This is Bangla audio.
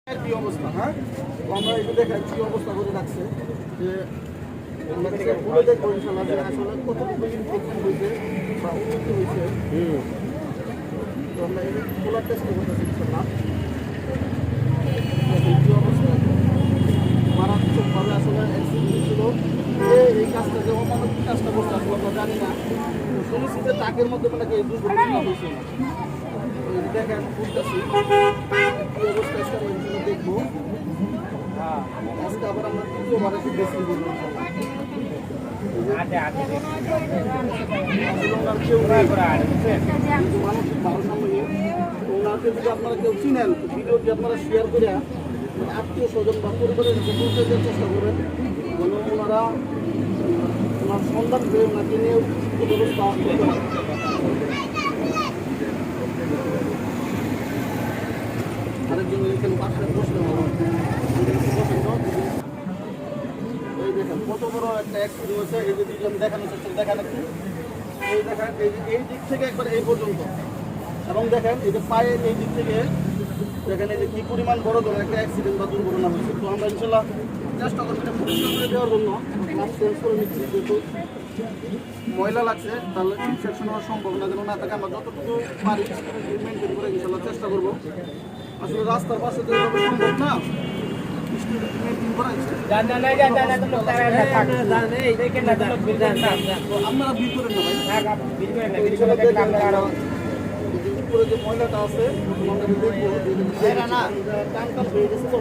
কি অবস্থা, হ্যাঁ? তো আমরা একটু দেখেন কি অবস্থা করে রাখছে যে আমরা পুরো দেখবো ইনশাল্লাহ যে আসলে কতটুকু ইনফেকশন হয়েছে বা উন্নতি হয়েছে। তো আমরা এই খোলার চেষ্টা করতেছি ইনশাল্লাহ। কি অবস্থা মারাত্মকভাবে আসলে অ্যাক্সিডেন্ট ছিল। এই কাজটা যে অমানবিক কাজটা করছে আসলে আমরা জানি না। শুনেছি যে ট্রাকের মধ্যে মানে এই দুর্ঘটনা হয়েছে না। দেখেন বুঝতেছি কি অবস্থা আমরা দেখবো। আজকে আবার আমরা দ্বিতীয়বার একটু বেশি বলবো মানসিক ভারসাম্য ওনাকে যদি আপনারা কেউ চিনেন ভিডিওটি আপনারা শেয়ার করে আত্মীয় স্বজন বা পরিবারের কাছে পৌঁছে দেওয়ার চেষ্টা করবেন যেন ওনারা ওনার সন্ধান পেয়ে ওনাকে নিয়ে ব্যবস্থা করতে পারে। আরেকজন এখানে পাশে বসলে ভালো। এই দেখেন কত বড় একটা অ্যাক্সিডেন্ট হয়েছে। এই যে দিলাম দেখানোর চেষ্টা দেখান একটু। এই দেখেন এই দিক থেকে একবার এই পর্যন্ত এবং দেখেন এই যে পায়ের এই দিক থেকে দেখেন এই যে কী পরিমাণ বড় ধরনের একটা অ্যাক্সিডেন্ট বা দুর্ঘটনা হয়েছে। তো আমরা ইনশাল্লাহ চেষ্টা করবো এটা পরিষ্কার করে দেওয়ার জন্য চেঞ্জ করে নিচ্ছি। যেহেতু ময়লা লাগছে তাহলে ইনফেকশন হওয়ার সম্ভাবনা যেন না থাকে আমরা যতটুকু পারি মেনটেন করে ইনশাল্লাহ চেষ্টা করবো। আসলে রাস্তার পাশে তো এভাবে সম্ভব না। আপনারা বিল করেন না ভাই, উপরে যে ময়লাটা আছে টান টান হয়ে গেছে তো